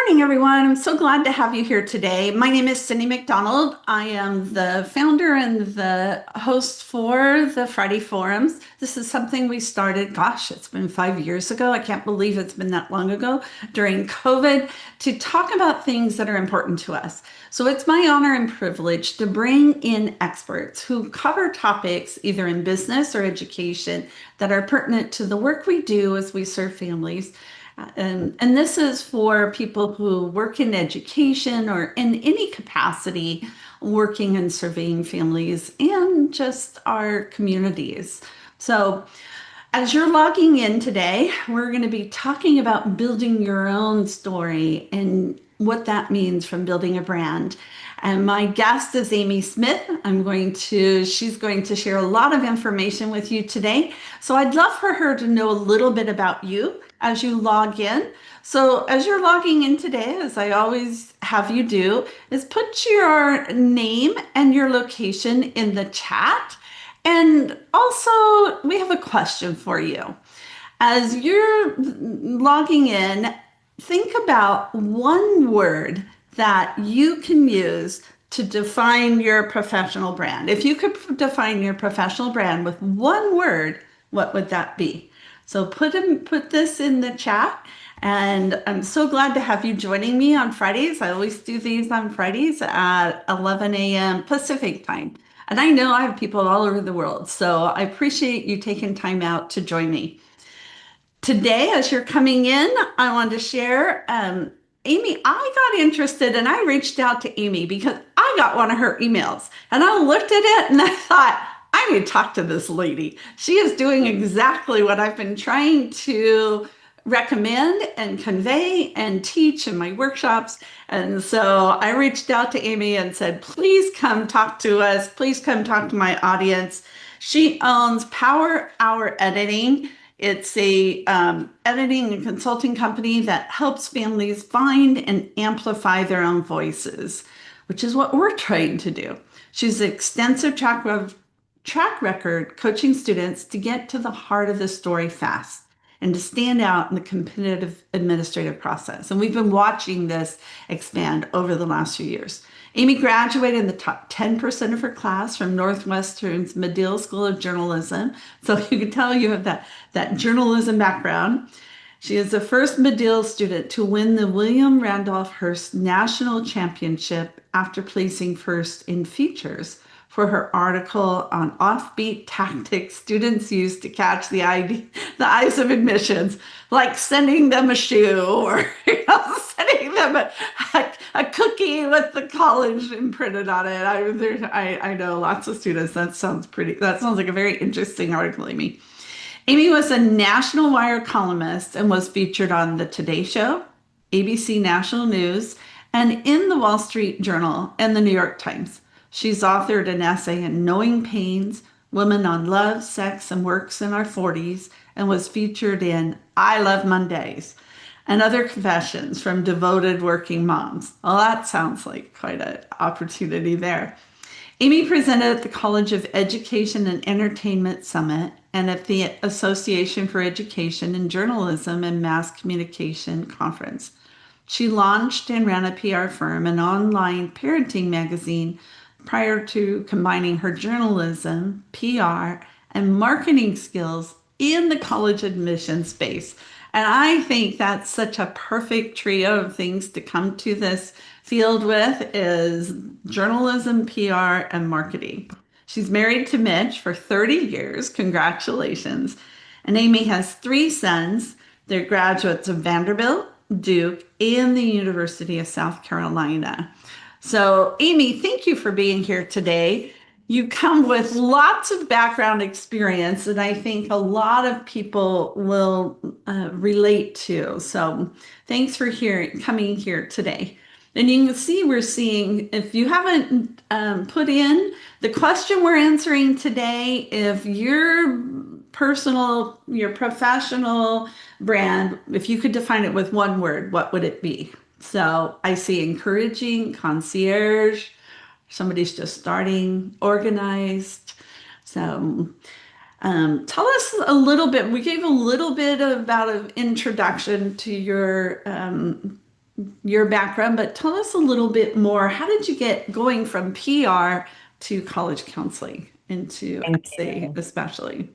morning, everyone. I'm so glad to have you here today. My name is Cyndy McDonald. I am the founder and the host for the Friday Forums. This is something we started, gosh, it's been 5 years ago. I can't believe it's been that long ago during COVID to talk about things that are important to us. So it's my honor and privilege to bring in experts who cover topics either in business or education that are pertinent to the work we do as we serve families. And this is for people who work in education or in any capacity working and serving families and just our communities. So, as you're logging in today, we're going to be talking about building your own story and what that means from building a brand. And my guest is Amy Smith. She's going to share a lot of information with you today. So I'd love for her to know a little bit about you as you log in. So as you're logging in today, as I always have you do, is put your name and your location in the chat. And also, we have a question for you. As you're logging in, think about one word that you can use to define your professional brand. If you could define your professional brand with one word, what would that be? So put this in the chat. And I'm so glad to have you joining me on Fridays. I always do these on Fridays at 11 a.m. Pacific time. And I know I have people all over the world, so I appreciate you taking time out to join me. Today, as you're coming in, I wanted to share, Amy, I got interested and I reached out to Amy because I got one of her emails and I looked at it and I thought, I need to talk to this lady. She is doing exactly what I've been trying to recommend and convey and teach in my workshops. And so I reached out to Amy and said, please come talk to us. Please come talk to my audience. She owns Power Hour Editing. It's a editing and consulting company that helps families find and amplify their own voices, which is what we're trying to do. She's an extensive track record coaching students to get to the heart of the story fast and to stand out in the competitive administrative process. And we've been watching this expand over the last few years. Amy graduated in the top 10% of her class from Northwestern's Medill School of Journalism. So you can tell you have that journalism background. She is the first Medill student to win the William Randolph Hearst National Championship after placing first in features for her article on offbeat tactics students use to catch the eyes of admissions, like sending them a shoe or sending them a cookie with the college imprinted on it. I know lots of students. That sounds like a very interesting article, Amy. Amy was a National Wire columnist and was featured on The Today Show, ABC National News, and in the Wall Street Journal and the New York Times. She's authored an essay in Knowing Pains, Women on Love, Sex, and Works in Our 40s, and was featured in I Love Mondays and Other Confessions from Devoted Working Moms. Well, that sounds like quite an opportunity there. Amy presented at the College of Education and Entertainment Summit and at the Association for Education in Journalism and Mass Communication Conference. She launched and ran a PR firm, an online parenting magazine, prior to combining her journalism, PR, and marketing skills in the college admission space. And I think that's such a perfect trio of things to come to this field with is journalism, PR, and marketing. She's married to Mitch for 30 years. Congratulations. And Amy has 3 sons. They're graduates of Vanderbilt, Duke, and the University of South Carolina. So, Amy, thank you for being here today. You come with lots of background experience that I think a lot of people will relate to. So, thanks for coming here today. And you can see we're seeing, if you haven't put in the question we're answering today, if your professional brand, if you could define it with one word, what would it be? So I see encouraging, concierge, somebody's just starting, organized. So tell us a little bit. We gave a little bit about an introduction to your background, but tell us a little bit more. How did you get going from PR to college counseling into Thank essay, you. especially?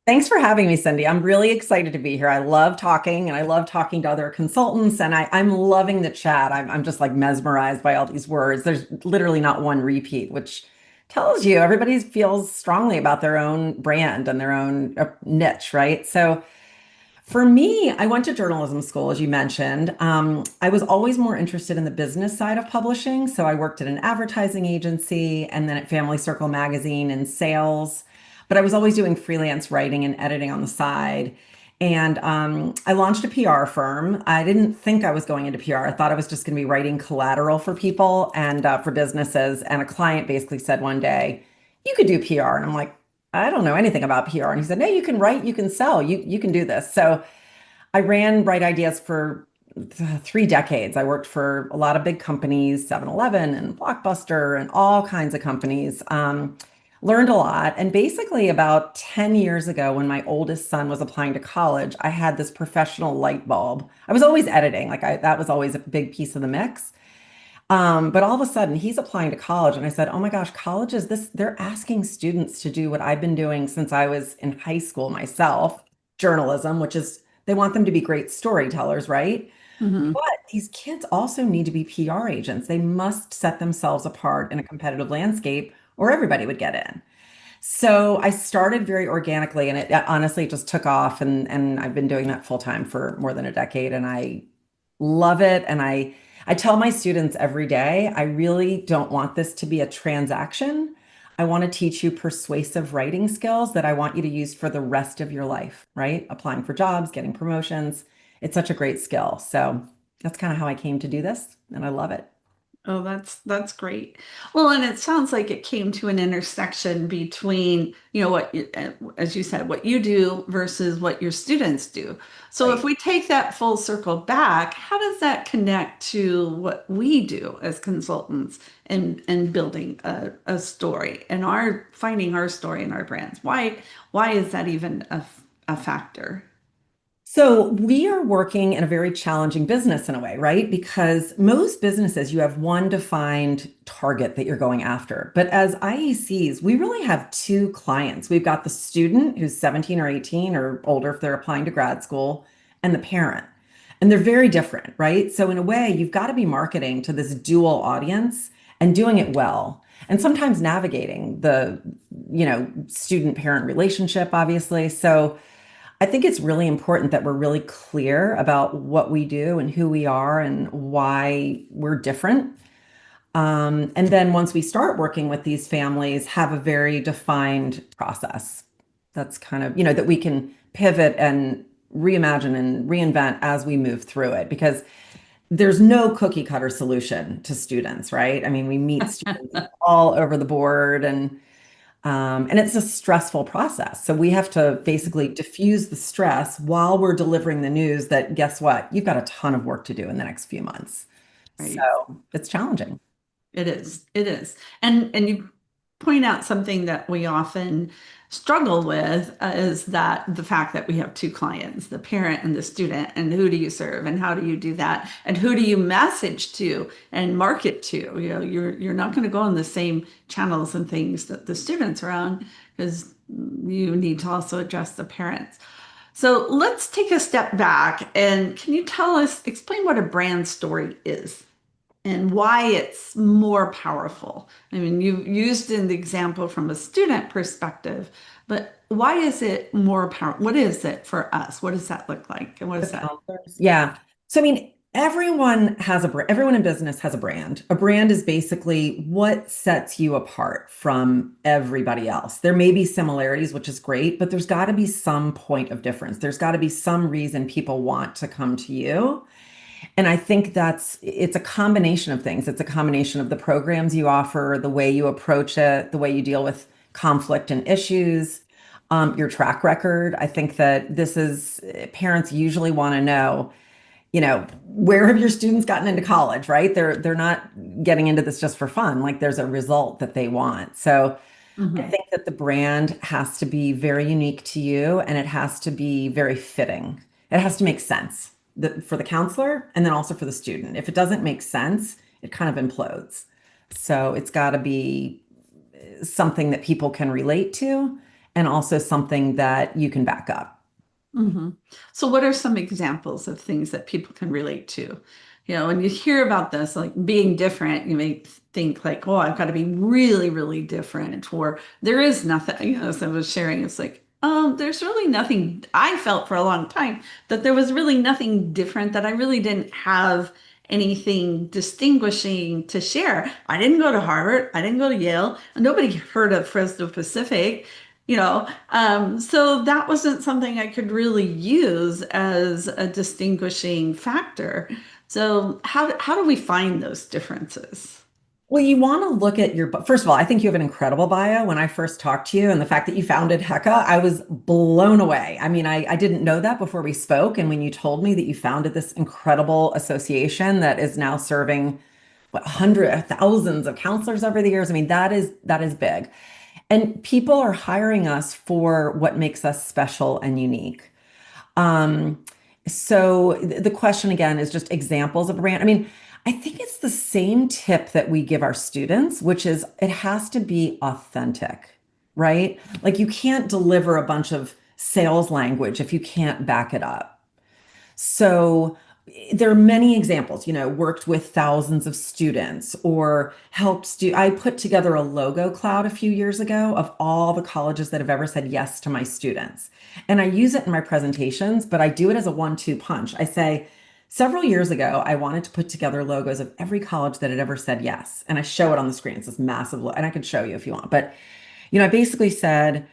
Thanks for having me, Cindy. I'm really excited to be here. I love talking and I love talking to other consultants and I'm loving the chat. I'm just like mesmerized by all these words. There's literally not one repeat, which tells you everybody feels strongly about their own brand and their own niche, right? So for me, I went to journalism school, as you mentioned. I was always more interested in the business side of publishing. So I worked at an advertising agency and then at Family Circle magazine in sales. But I was always doing freelance writing and editing on the side. And I launched a PR firm. I didn't think I was going into PR. I thought I was just going to be writing collateral for people and for businesses. And a client basically said one day, "You could do PR." And I'm like, "I don't know anything about PR." And he said, "No, you can write, you can sell, you can do this." So I ran Bright Ideas for 3 decades. I worked for a lot of big companies, 7-Eleven and Blockbuster and all kinds of companies. Learned a lot. And basically, about 10 years ago, when my oldest son was applying to college, I had this professional light bulb. I was always editing, that was always a big piece of the mix. But all of a sudden, he's applying to college, and I said, "Oh my gosh, college is this? They're asking students to do what I've been doing since I was in high school myself, journalism, which is they want them to be great storytellers, right? Mhm. But these kids also need to be PR agents. They must set themselves apart in a competitive landscape, or everybody would get in." So I started very organically, and it honestly just took off, and I've been doing that full time for more than a decade, and I love it. And I tell my students every day, I really don't want this to be a transaction. I want to teach you persuasive writing skills that I want you to use for the rest of your life, right? Applying for jobs, getting promotions. It's such a great skill. So that's kind of how I came to do this, and I love it. Oh, that's great. Well, and it sounds like it came to an intersection between, as you said, what you do versus what your students do. So if Right. we take that full circle back, how does that connect to what we do as consultants and building a story and our finding our story in our brands? Why is that even a factor? So we are working in a very challenging business in a way, right? Because most businesses, you have one defined target that you're going after. But as IECs, we really have two clients. We've got the student who's 17 or 18 or older if they're applying to grad school, and the parent. And they're very different, right? So in a way, you've got to be marketing to this dual audience and doing it well. And sometimes navigating the, student parent relationship, obviously. So I think it's really important that we're really clear about what we do and who we are and why we're different. And then once we start working with these families, have a very defined process. That's kind of, that we can pivot and reimagine and reinvent as we move through it because there's no cookie cutter solution to students, right? I mean, we meet students all over the board and it's a stressful process. So we have to basically diffuse the stress while we're delivering the news that guess what? You've got a ton of work to do in the next few months. So Right. it's challenging. It is. It is. And you point out something that we often struggle with is that the fact that we have two clients, the parent and the student, and who do you serve and how do you do that? And who do you message to and market to? You're not going to go on the same channels and things that the students are on because you need to also address the parents. So let's take a step back and can you explain what a brand story is? And why it's more powerful. I mean, you used an example from a student perspective, but why is it more powerful? What is it for us? What does that look like? And what The is that? counselors. Yeah. So, I mean, everyone has a brand. Everyone in business has a brand. A brand is basically what sets you apart from everybody else. There may be similarities, which is great, but there's got to be some point of difference. There's got to be some reason people want to come to you. And I think it's a combination of things. It's a combination of the programs you offer, the way you approach it, the way you deal with conflict and issues, your track record. I think that this is parents usually want to know, where have your students gotten into college, right? They're not getting into this just for fun. Like there's a result that they want. So I Mhm. think that the brand has to be very unique to you and it has to be very fitting. It has to make sense. for the counselor and then also for the student. If it doesn't make sense, it kind of implodes. So it's got to be something that people can relate to and also something that you can back up. hmm So, what are some examples of things that people can relate to? You know, when you hear about this, like being different, you may think like, oh, I've got to be really, really different, or there is nothing, as I was sharing, it's like, there's really nothing. I felt for a long time that there was really nothing different, that I really didn't have anything distinguishing to share. I didn't go to Harvard, I didn't go to Yale, and nobody heard of Fresno Pacific. So that wasn't something I could really use as a distinguishing factor. So how do we find those differences? Well, you want to look at your, first of all, I think you have an incredible bio. When I first talked to you and the fact that you founded HECA, I was blown away. I mean, I didn't know that before we spoke. And when you told me that you founded this incredible association that is now serving what, hundreds, thousands of counselors over the years, I mean, that is big. And people are hiring us for what makes us special and unique. Um, so the question again is just examples of brand. I mean, I think it's the same tip that we give our students, which is it has to be authentic, right? Like you can't deliver a bunch of sales language if you can't back it up. So there are many examples, worked with thousands of students or I put together a logo cloud a few years ago of all the colleges that have ever said yes to my students. And I use it in my presentations, but I do it as a 1-2 punch. I say, several years ago, I wanted to put together logos of every college that had ever said yes. And I show it on the screen. It's this massive, and I could show you if you want. But, I basically said,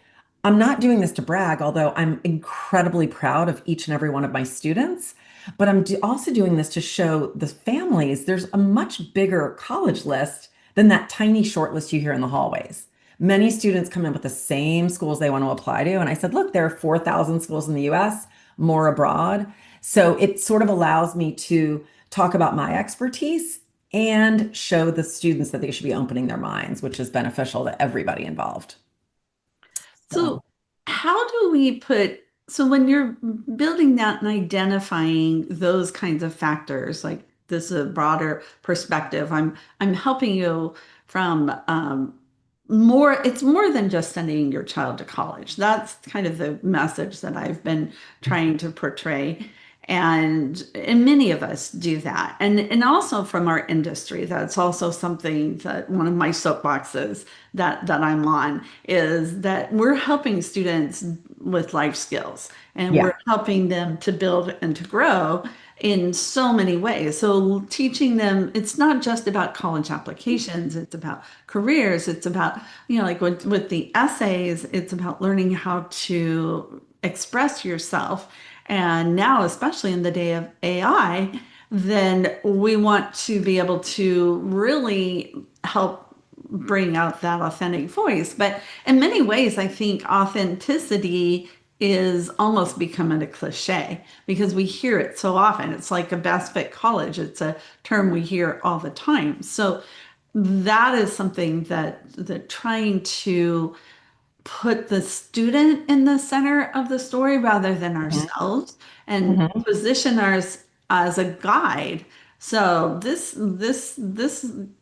I'm not doing this to brag, although I'm incredibly proud of each and every one of my students. But I'm also doing this to show the families there's a much bigger college list than that tiny short list you hear in the hallways. Many students come in with the same schools they want to apply to. And I said, look, there are 4,000 schools in the US, more abroad. So it sort of allows me to talk about my expertise and show the students that they should be opening their minds, which is beneficial to everybody involved. So. So how do we so when you're building that and identifying those kinds of factors, like this is a broader perspective, I'm helping you from it's more than just sending your child to college. That's kind of the message that I've been trying to portray. And many of us do that. And also from our industry, that's also something that one of my soapboxes that I'm on is that we're helping students with life skills and Yeah. we're helping them to build and to grow in so many ways. So teaching them, it's not just about college applications, it's about careers, it's about, like with the essays, it's about learning how to express yourself. And now, especially in the day of AI, then we want to be able to really help bring out that authentic voice. But in many ways, I think authenticity is almost becoming a cliche because we hear it so often. It's like a best fit college. It's a term we hear all the time. So that is something that trying to put the student in the center of the story rather than Mhm. ourselves and Mhm. position ours as a guide. So this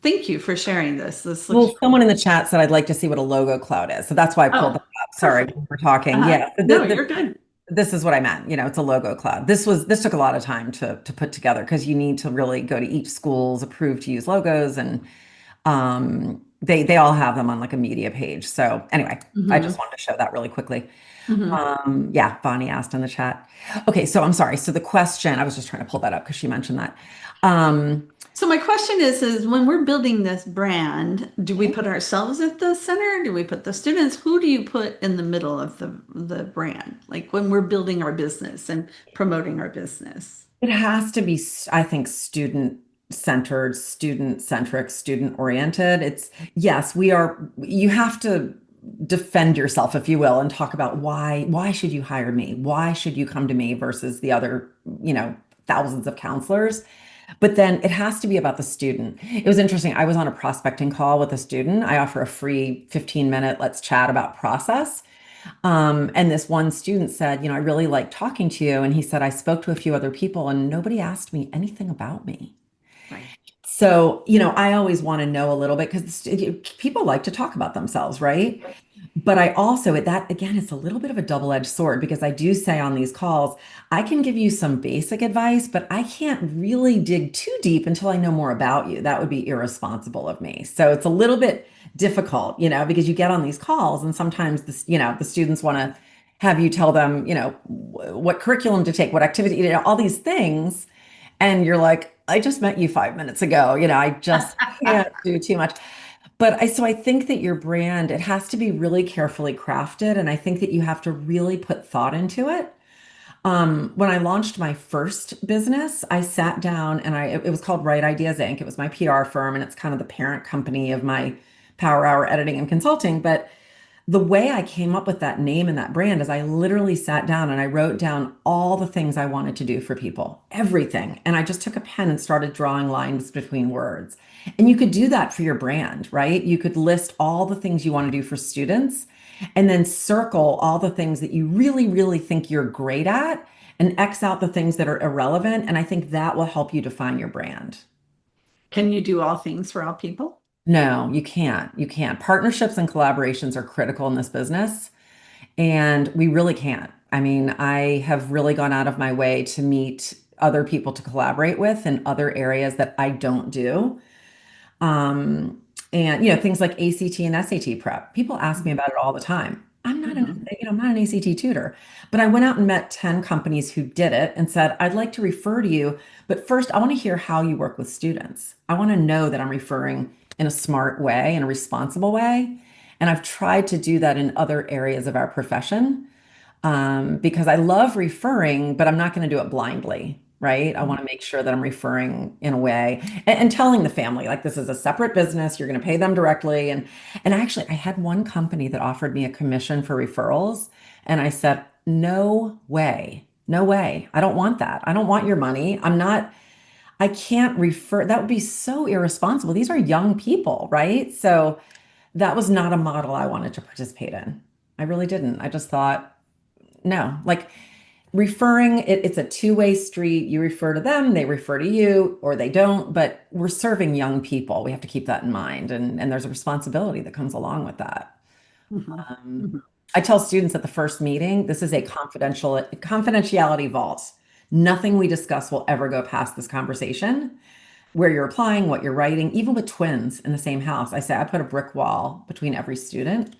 thank you for sharing this. This looks Well, someone in the chat said I'd like to see what a logo cloud is. So that's why I pulled that oh up. Sorry, perfect. we're talking. Uh-huh. Yeah. No, you're good. This is what I meant. It's a logo cloud. This took a lot of time to put together because you need to really go to each school's approved to use logos and they all have them on like a media page. So anyway, I just hmm wanted to show that really quickly. hmm Yeah, Bonnie asked in the chat. Okay, so I'm sorry. So the question, I was just trying to pull that up because she mentioned that. Um, So my question is when we're building this brand, do we put ourselves at the center? Do we put the students? Who do you put in the middle of the brand? Like when we're building our business and promoting our business. It has to be, I think, student centered, student centric, student oriented. Yes, you have to defend yourself, if you will, and talk about why should you hire me? Why should you come to me versus the other, thousands of counselors? But then it has to be about the student. It was interesting. I was on a prospecting call with a student. I offer a free 15-minute let's chat about process. And this one student said, I really like talking to you. And he said, I spoke to a few other people and nobody asked me anything about me. Right. So, I always want to know a little bit because people like to talk about themselves, right? But I also, that again, it's a little bit of a double-edged sword because I do say on these calls, I can give you some basic advice, but I can't really dig too deep until I know more about you. That would be irresponsible of me. So it's a little bit difficult, because you get on these calls and sometimes the students want to have you tell them, what curriculum to take, what activity, all these things. And you're like, I just met you 5 minutes ago. I just can't do too much. So I think that your brand, it has to be really carefully crafted. And I think that you have to really put thought into it. When I launched my first business, I sat down and it was called Right Ideas Inc. It was my PR firm and it's kind of the parent company of my Power Hour editing and consulting. But the way I came up with that name and that brand is I literally sat down and I wrote down all the things I wanted to do for people, everything. And I just took a pen and started drawing lines between words. And you could do that for your brand, right? You could list all the things you want to do for students and then circle all the things that you really, really think you're great at and X out the things that are irrelevant. And I think that will help you define your brand. Can you do all things for all people? No, you can't. You can't. Partnerships and collaborations are critical in this business, and we really can't. I mean, I have really gone out of my way to meet other people to collaborate with in other areas that I don't do. Um, and things like ACT and SAT prep. People ask me about it all the time. Mhm. I'm not an ACT tutor, but I went out and met 10 companies who did it and said, I'd like to refer to you, but first I want to hear how you work with students. I want to know that I'm referring in a smart way, in a responsible way. And I've tried to do that in other areas of our profession because I love referring, but I'm not going to do it blindly, right? I want to make sure that I'm referring in a way and telling the family like this is a separate business. You're going to pay them directly. And actually, I had one company that offered me a commission for referrals, and I said, no way, no way. I don't want that. I don't want your money. I'm not. I can't refer. That would be so irresponsible. These are young people, right? So that was not a model I wanted to participate in. I really didn't. I just thought no, like referring it's a two-way street. You refer to them, they refer to you, or they don't, but we're serving young people. We have to keep that in mind. And there's a responsibility that comes along with that. Mhm. Um, Mhm. I tell students at the first meeting, this is a confidentiality vault. Nothing we discuss will ever go past this conversation. Where you're applying, what you're writing, even with twins in the same house. I say I put a brick wall between every student.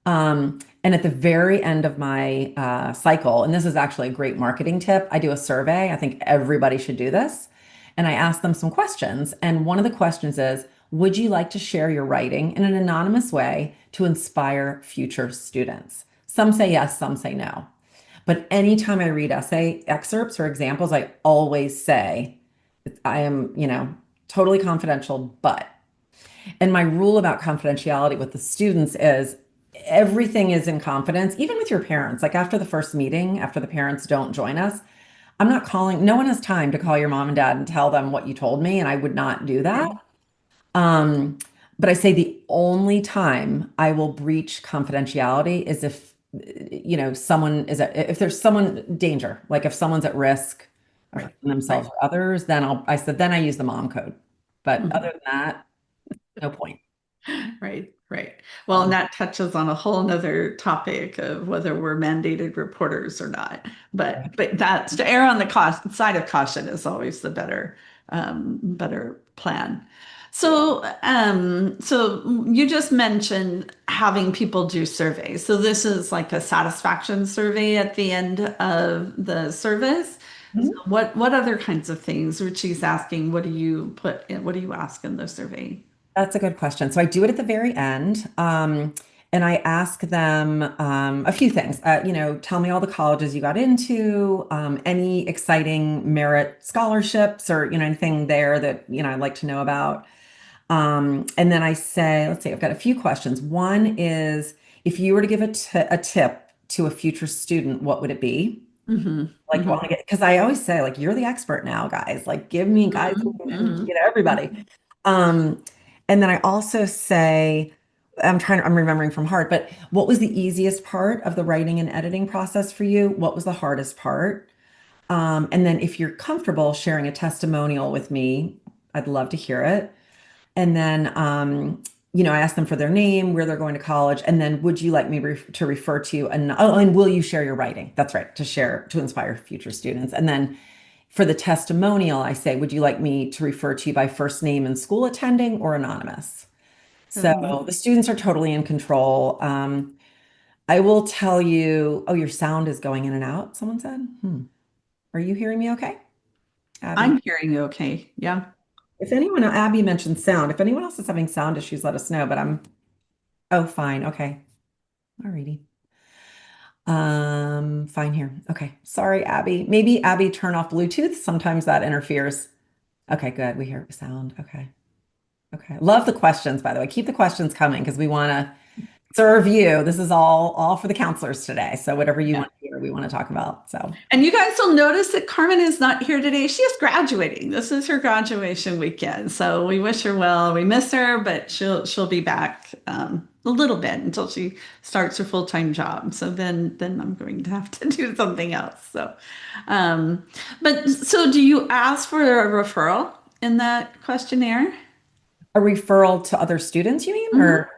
And at the very end of my cycle, and this is actually a great marketing tip, I do a survey. I think everybody should do this. And I ask them some questions. And one of the questions is, would you like to share your writing in an anonymous way to inspire future students? Some say yes, some say no. But anytime I read essay excerpts or examples, I always say, I am, totally confidential, but and my rule about confidentiality with the students is everything is in confidence, even with your parents. Like after the first meeting, after the parents don't join us, I'm not calling, no one has time to call your mom and dad and tell them what you told me, and I would not do that. Right. Um, but I say the only time I will breach confidentiality is if, someone is if there's someone danger, like if someone's at risk of Right. hurting themselves Right. or others, I said, then I use the mom code. But Mhm. other than that, no point. Right, right. Well, and that touches on a whole nother topic of whether we're mandated reporters or not. But that's to err on the cost side of caution is always the better plan. So you just mentioned having people do surveys. So this is like a satisfaction survey at the end of the service. So Mhm. what other kinds of things? Richie's asking, what do you put in, what do you ask in the survey? That's a good question. So I do it at the very end. And I ask them a few things. Tell me all the colleges you got into, any exciting merit scholarships or, anything there that, I'd like to know about. And then I say, let's see, I've got a few questions. One is if you were to give a tip to a future student, what would it be? Hmm. Like, want to get, because I always say, like, you're the expert now, guys. Like, give me guys Mhm, and mhm, everybody. Um, and then I also say, I'm remembering from heart, but what was the easiest part of the writing and editing process for you? What was the hardest part? And then if you're comfortable sharing a testimonial with me, I'd love to hear it. And then, I asked them for their name, where they're going to college, and then would you like me to refer to, and will you share your writing? That's right, to share, to inspire future students. And then for the testimonial, I say, would you like me to refer to you by first name and school attending or anonymous? So the students are totally in control. I will tell you, oh, your sound is going in and out, someone said. Are you hearing me okay? Abby? I'm hearing you okay. Yeah. If anyone, Abby mentioned sound. If anyone else is having sound issues, let us know. But oh, fine. Okay. Alrighty. Fine here. Okay. Sorry, Abby. Maybe Abby turn off Bluetooth. Sometimes that interferes. Okay, good. We hear sound. Okay. Okay. Love the questions, by the way. Keep the questions coming because we want to serve you. This is all for the counselors today. So whatever you Yeah. want to hear, we want to talk about. So And you guys will notice that Carmen is not here today. She is graduating. This is her graduation weekend. So we wish her well. We miss her, but she'll be back a little bit until she starts her full-time job. So then I'm going to have to do something else. So but so do you ask for a referral in that questionnaire? a referral to other students, you mean? Hmm. Or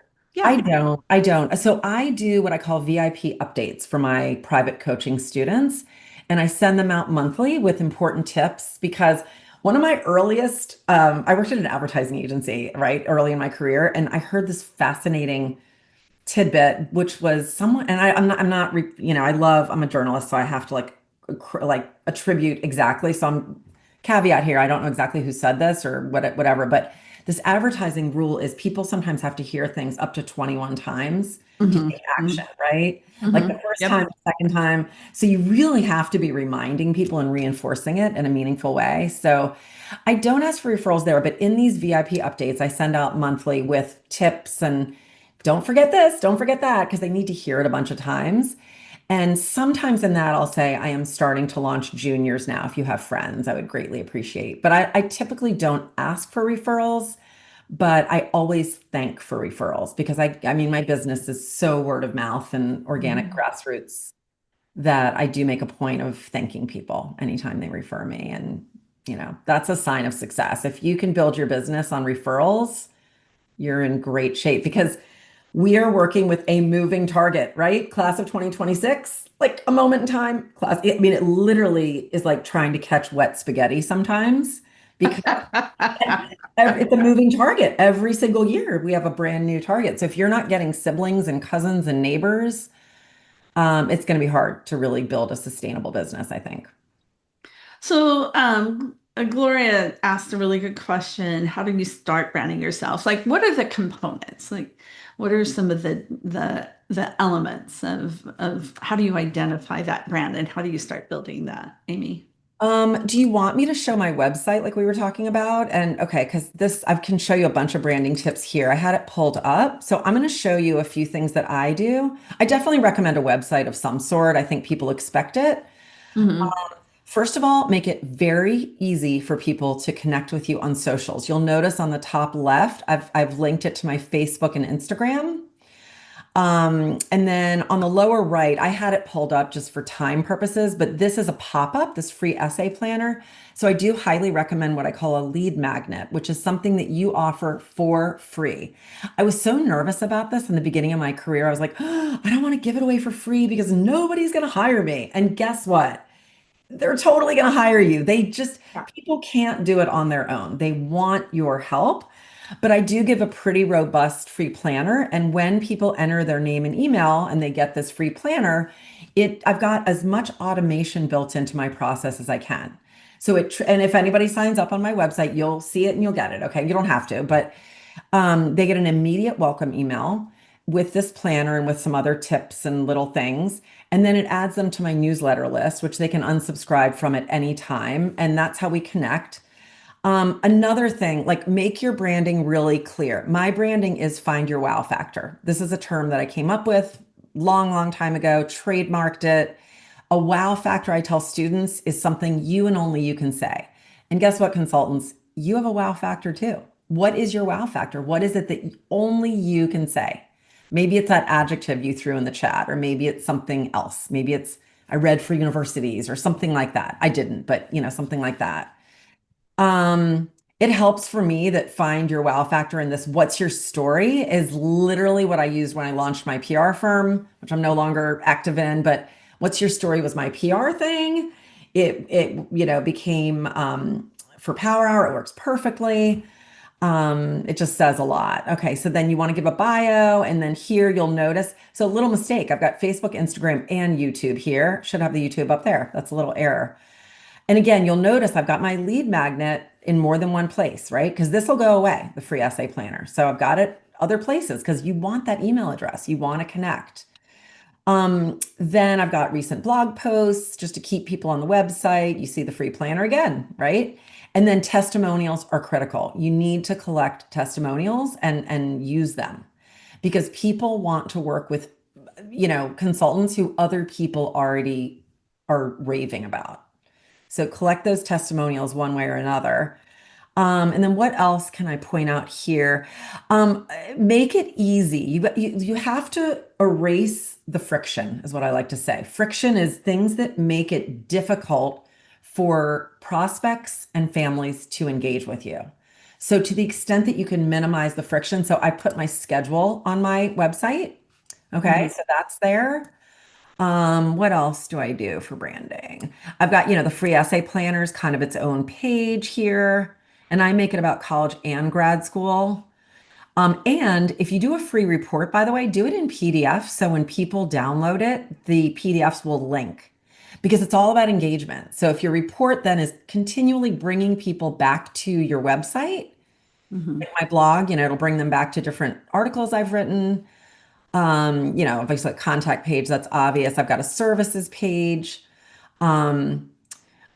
I Yeah. don't. I don't. So I do what I call VIP updates for my private coaching students, and I send them out monthly with important tips because one of my earliest, I worked at an advertising agency, right, early in my career, and I heard this fascinating tidbit, which was someone, and I'm not, I'm a journalist, so I have to like attribute exactly. So I'm caveat here. I don't know exactly who said this or whatever, but this advertising rule is people sometimes have to hear things up to 21 times to Hmm. take action, right? Like Hmm. the first Yep. time, the second time. So you really have to be reminding people and reinforcing it in a meaningful way. So I don't ask for referrals there, but in these VIP updates, I send out monthly with tips and don't forget this, don't forget that, because they need to hear it a bunch of times. And sometimes in that, I'll say, I am starting to launch juniors now. If you have friends, I would greatly appreciate. But I typically don't ask for referrals, but I always thank for referrals because I mean, my business is so word of mouth and organic Mhm. grassroots that I do make a point of thanking people anytime they refer me. And, that's a sign of success. If you can build your business on referrals, you're in great shape because we are working with a moving target, right? Class of 2026, like a moment in time. I mean, it literally is like trying to catch wet spaghetti sometimes because it's a moving target. Every single year, we have a brand new target. So if you're not getting siblings and cousins and neighbors, it's going to be hard to really build a sustainable business, I think. So, Gloria asked a really good question. How do you start branding yourself? Like, what are the components? Like, what are some of the elements of how do you identify that brand and how do you start building that, Amy? Do you want me to show my website like we were talking about? And okay, because this I can show you a bunch of branding tips here. I had it pulled up. So I'm going to show you a few things that I do. I definitely recommend a website of some sort. I think people expect it. Hmm. First of all, make it very easy for people to connect with you on socials. You'll notice on the top left, I've linked it to my Facebook and Instagram. And then on the lower right, I had it pulled up just for time purposes, but this is a pop-up, this free essay planner. So I do highly recommend what I call a lead magnet, which is something that you offer for free. I was so nervous about this in the beginning of my career. I was like, oh, I don't want to give it away for free because nobody's going to hire me. And guess what? They're totally going to hire you. People can't do it on their own. They want your help. But I do give a pretty robust free planner. And when people enter their name and email and they get this free planner, I've got as much automation built into my process as I can. And if anybody signs up on my website, you'll see it and you'll get it. Okay. You don't have to, but they get an immediate welcome email with this planner and with some other tips and little things. And then it adds them to my newsletter list, which they can unsubscribe from at any time. And that's how we connect. Another thing, like make your branding really clear. My branding is find your wow factor. This is a term that I came up with long, long time ago, trademarked it. A wow factor, I tell students, is something you and only you can say. And guess what, consultants? You have a wow factor too. What is your wow factor? What is it that only you can say? Maybe it's that adjective you threw in the chat, or maybe it's something else. Maybe it's I read for universities or something like that. I didn't, but something like that. Um, it helps for me that find your wow factor in this. What's your story is literally what I used when I launched my PR firm, which I'm no longer active in, but what's your story was my PR thing. It became for Power Hour, it works perfectly. It just says a lot. Okay, so then you want to give a bio, and then here you'll notice. So, a little mistake. I've got Facebook, Instagram, and YouTube here. Should have the YouTube up there. That's a little error. And again, you'll notice I've got my lead magnet in more than one place, right? Because this will go away, the free essay planner. So I've got it other places because you want that email address. You want to connect. Then I've got recent blog posts just to keep people on the website. You see the free planner again, right? And then testimonials are critical. You need to collect testimonials and use them because people want to work with, consultants who other people already are raving about. So collect those testimonials one way or another. And then what else can I point out here? Make it easy. You have to erase the friction, is what I like to say. Friction is things that make it difficult for prospects and families to engage with you. So to the extent that you can minimize the friction, so I put my schedule on my website. Okay, Mhm. so that's there. What else do I do for branding? I've got, the free essay planners, kind of its own page here, and I make it about college and grad school. And if you do a free report, by the way, do it in PDF. So when people download it, the PDFs will link because it's all about engagement. So if your report then is continually bringing people back to your website, Mhm. like my blog, it'll bring them back to different articles I've written. If I say contact page, that's obvious. I've got a services page. Um,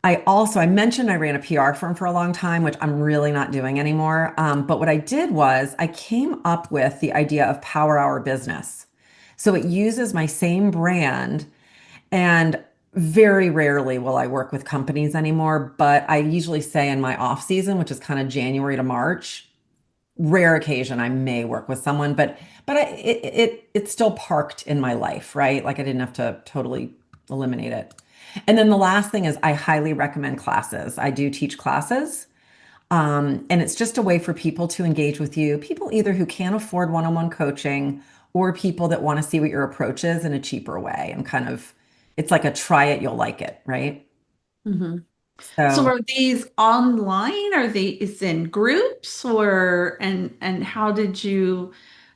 I mentioned I ran a PR firm for a long time, which I'm really not doing anymore. But what I did was I came up with the idea of Power Hour Business. So it uses my same brand, and very rarely will I work with companies anymore. But I usually say in my off season, which is kind of January to March, rare occasion I may work with someone, but it's still parked in my life, right? Like I didn't have to totally eliminate it. And then the last thing is I highly recommend classes. I do teach classes. And it's just a way for people to engage with you, people either who can't afford one-on-one coaching or people that want to see what your approach is in a cheaper way and kind of it's like a try it, you'll like it, right? Mhm. So So are these online? Are these in groups or and how did you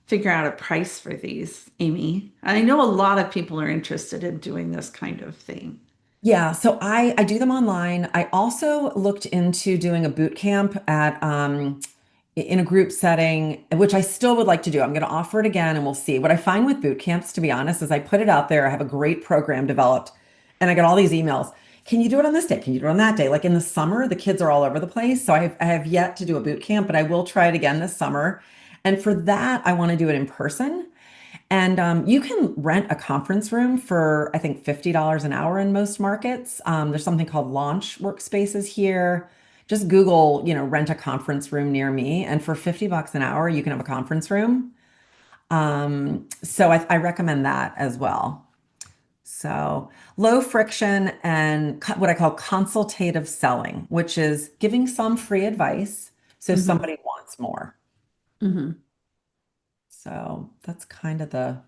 figure out a price for these, Amy? I know a lot of people are interested in doing this kind of thing. yeah, so I do them online. I also looked into doing a boot camp at in a group setting, which I still would like to do. I'm going to offer it again and we'll see. What I find with boot camps, to be honest, is I put it out there. I have a great program developed and I get all these emails. Can you do it on this day? Can you do it on that day? Like in the summer, the kids are all over the place. So I have yet to do a boot camp, but I will try it again this summer. And for that, I want to do it in person. And you can rent a conference room for, I think, $50 an hour in most markets. There's something called launch workspaces here. Just Google, rent a conference room near me. And for 50 bucks an hour, you can have a conference room. So I recommend that as well. So low friction and what I call consultative selling, which is giving some free advice so Hmm. somebody wants more. Hmm. So that's kind of the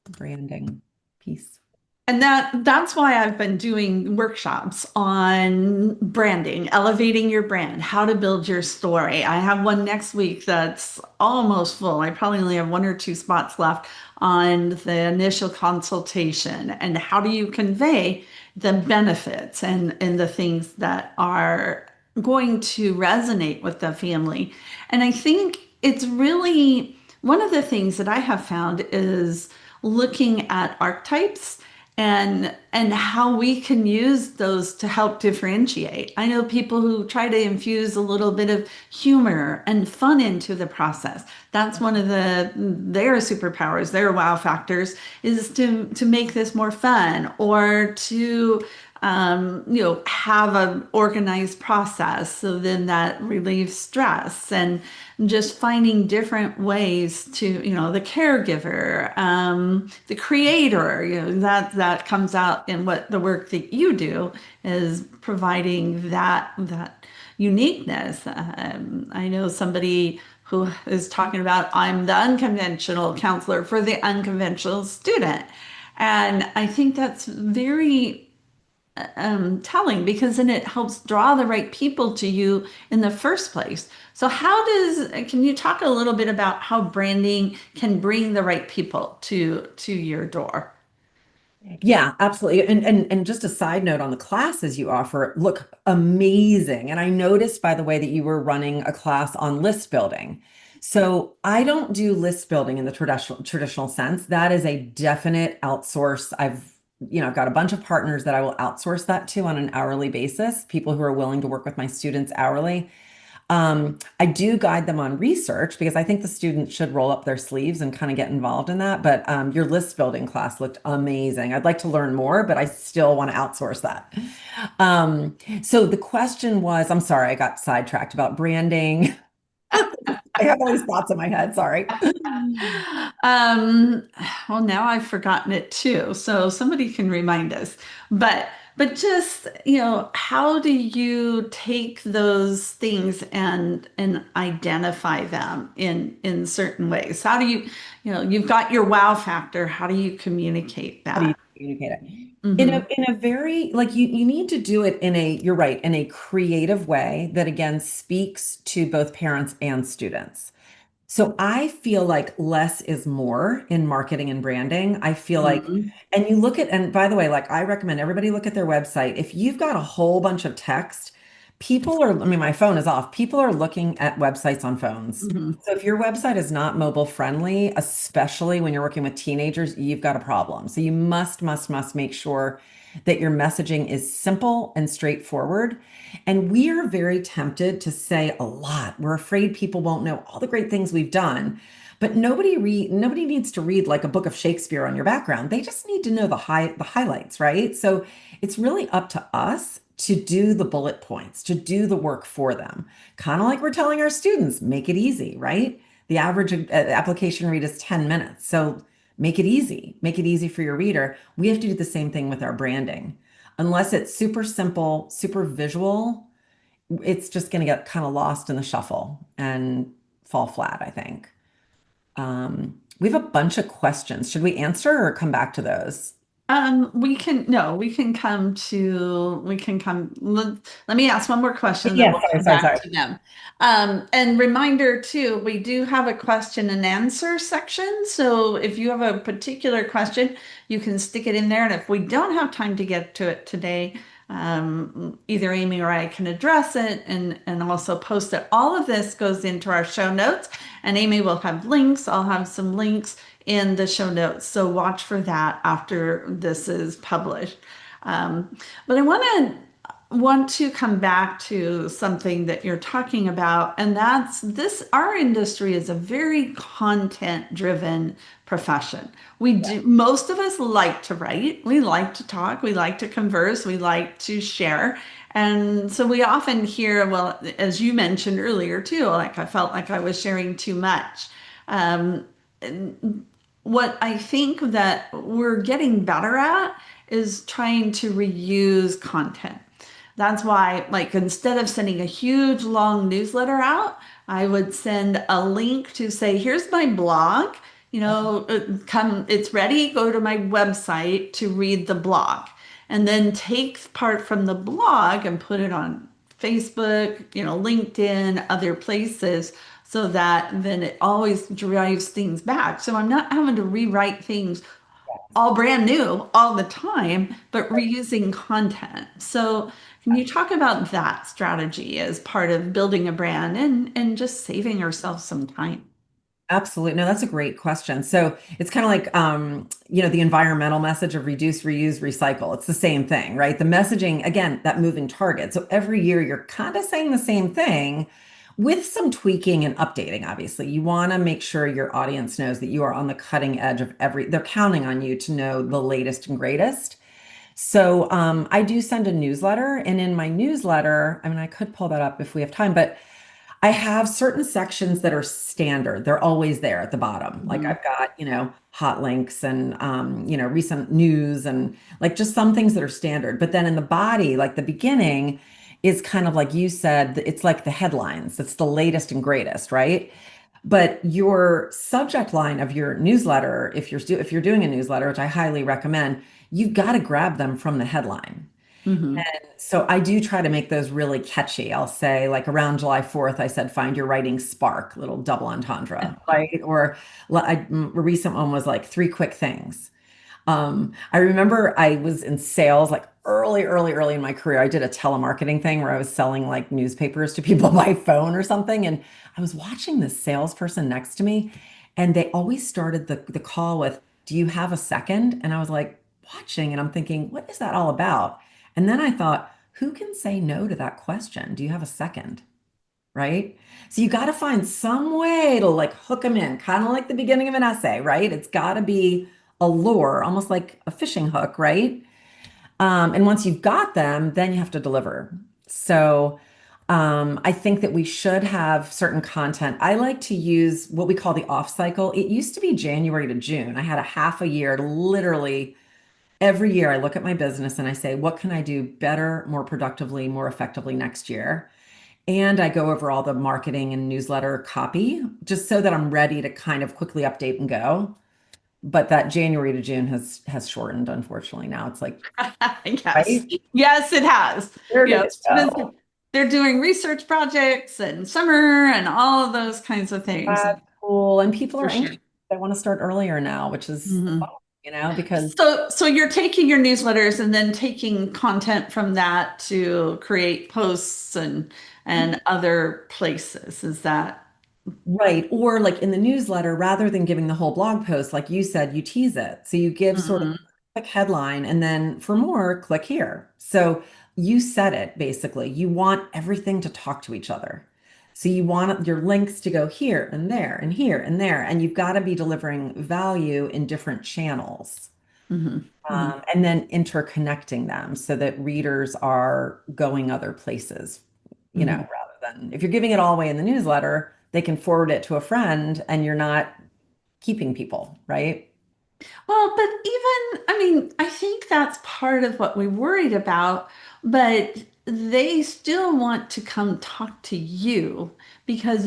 branding piece. And that's why I've been doing workshops on branding, elevating your brand, how to build your story. I have one next week that's almost full. I probably only have one or two spots left on the initial consultation and how do you convey the benefits and the things that are going to resonate with the family. And I think it's really one of the things that I have found is looking at archetypes and how we can use those to help differentiate. I know people who try to infuse a little bit of humor and fun into the process. That's one of their superpowers, their wow factors is to make this more fun or to have an organized process. So then that relieves stress and just finding different ways to, the caregiver, the creator, that comes out in what the work that you do is providing that uniqueness. I know somebody who is talking about I'm the unconventional counselor for the unconventional student. And I think that's very telling because then it helps draw the right people to you in the first place. So can you talk a little bit about how branding can bring the right people to your door? Yeah, absolutely. And just a side note on the classes you offer look amazing. And I noticed, by the way, that you were running a class on list building. So I don't do list building in the traditional sense. That is a definite outsource. I've got a bunch of partners that I will outsource that to on an hourly basis, people who are willing to work with my students hourly. I do guide them on research because I think the students should roll up their sleeves and kind of get involved in that. But your list building class looked amazing. I'd like to learn more, but I still want to outsource that. So the question was, I'm sorry, I got sidetracked about branding. I have all these thoughts in my head. Sorry. Um, well, now I've forgotten it too, so somebody can remind us. But just, how do you take those things and identify them in certain ways? How do you've got your wow factor. How do you communicate How do you that? communicate it? In Hmm. a very like you need to do it in a, you're right, in a creative way that again speaks to both parents and students. So I feel like less is more in marketing and branding. I feel like, Hmm. and you look at, and by the way, like I recommend everybody look at their website. If you've got a whole bunch of text, people are, I mean, my phone is off. People are looking at websites on phones. Hmm. So if your website is not mobile friendly, especially when you're working with teenagers, you've got a problem. So you must make sure that your messaging is simple and straightforward. And we are very tempted to say a lot. We're afraid people won't know all the great things we've done. But nobody needs to read like a book of Shakespeare on your background. They just need to know the highlights, right? So it's really up to us to do the bullet points, to do the work for them. Kind of like we're telling our students, make it easy, right? The average application read is 10 minutes. So make it easy. Make it easy for your reader. We have to do the same thing with our branding. Unless it's super simple, super visual, it's just going to get kind of lost in the shuffle and fall flat, I think. We have a bunch of questions. Should we answer or come back to those? We can, no, we can come, let me ask one more question, then Yeah, we'll sorry, come sorry, back sorry. to them. And reminder too, we do have a question and answer section. So if you have a particular question, you can stick it in there. And if we don't have time to get to it today, either Amy or I can address it and also post it. All of this goes into our show notes, and Amy will have links. I'll have some links in the show notes. So watch for that after this is published. But I want to come back to something that you're talking about, and that's this. Our industry is a very content driven profession. Most of us like to write, we like to talk, we like to converse, we like to share. And so we often hear, well, as you mentioned earlier too, like I felt like I was sharing too much. Um, what I think that we're getting better at is trying to reuse content. That's why, like, instead of sending a huge long newsletter out, I would send a link to say, here's my blog, come, it's ready, go to my website to read the blog. And then take part from the blog and put it on Facebook, LinkedIn, other places, so that then it always drives things back. So I'm not having to rewrite things all brand new all the time, but reusing content. So can you talk about that strategy as part of building a brand and just saving ourselves some time? Absolutely. No, that's a great question. So it's kind of like, the environmental message of reduce, reuse, recycle. It's the same thing, right? The messaging, again, that moving target. So every year you're kind of saying the same thing with some tweaking and updating, obviously. You want to make sure your audience knows that you are on the cutting edge of they're counting on you to know the latest and greatest. So I do send a newsletter, and in my newsletter, I mean, I could pull that up if we have time, but I have certain sections that are standard. They're always there at the bottom. Like Mhm. I've got, hot links and recent news and like just some things that are standard. But then in the body, like the beginning is kind of like you said, it's like the headlines. It's the latest and greatest, right? But your subject line of your newsletter, if you're doing a newsletter, which I highly recommend, you've got to grab them from the headline. Mhm. So I do try to make those really catchy. I'll say like around July 4th, I said, find your writing spark, little double entendre, right? Or a recent one was like three quick things. I remember I was in sales like early in my career. I did a telemarketing thing where I was selling like newspapers to people by phone or something. And I was watching this salesperson next to me, and they always started the call with, "Do you have a second?" And I was like watching and I'm thinking, what is that all about? And then I thought, who can say no to that question? Do you have a second? Right? So you got to find some way to like hook them in, kind of like the beginning of an essay, right? It's got to be a lure, almost like a fishing hook, right? And once you've got them, then you have to deliver. So I think that we should have certain content. I like to use what we call the off cycle. It used to be January to June. I had a half a year to literally every year I look at my business and I say, what can I do better, more productively, more effectively next year? And I go over all the marketing and newsletter copy just so that I'm ready to kind of quickly update and go. But that January to June has shortened, unfortunately. Now it's like, Yes. right? Yes, it has. Where You did know, it students, go? they're doing research projects and summer and all of those kinds of things. That's cool. And people are For sure. anxious. They want to start earlier now, which is fun, Mhm. because So you're taking your newsletters and then taking content from that to create posts and other places. Is that? right. Or like in the newsletter, rather than giving the whole blog post, like you said, you tease it. So you give sort of Mhm. a quick headline and then for more, click here. So you said it basically. You want everything to talk to each other. So you want your links to go here and there and here and there. And you've got to be delivering value in different channels. Mhm. Mhm. And then interconnecting them so that readers are going other places, Mhm. rather than if you're giving it all away in the newsletter, they can forward it to a friend and you're not keeping people, right? Well, but even, I mean, I think that's part of what we worried about, but they still want to come talk to you because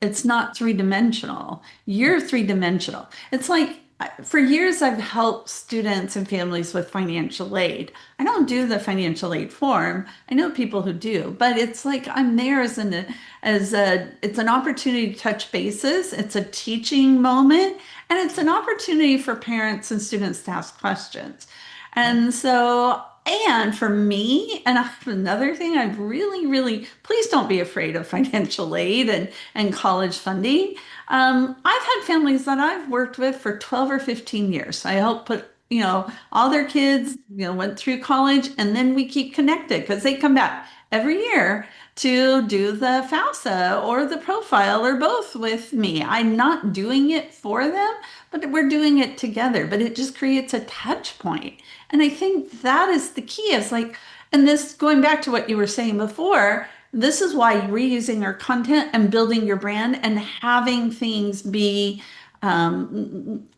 it's not three-dimensional. You're three-dimensional. It's like for years I've helped students and families with financial aid. I don't do the financial aid form. I know people who do, but it's like I'm there it's an opportunity to touch bases. It's a teaching moment. And it's an opportunity for parents and students to ask questions. And so, and for me, and I have another thing, I've really, please don't be afraid of financial aid and college funding. I've had families that I've worked with for 12 or 15 years. I helped put, all their kids, went through college, and then we keep connected because they come back every year to do the FAFSA or the profile or both with me. I'm not doing it for them, but we're doing it together. But it just creates a touch point. And I think that is the key. It's like, and this going back to what you were saying before, this is why reusing our content and building your brand and having things be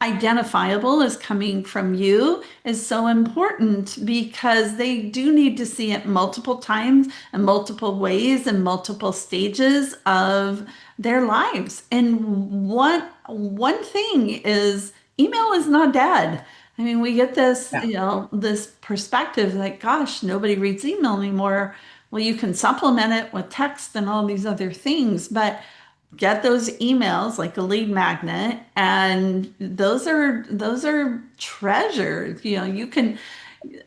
identifiable as coming from you is so important because they do need to see it multiple times and multiple ways and multiple stages of their lives. And one thing is email is not dead. I mean, we get this, Yeah. this perspective like, gosh, nobody reads email anymore. Well, you can supplement it with text and all these other things, but get those emails like a lead magnet, and those are treasures. You can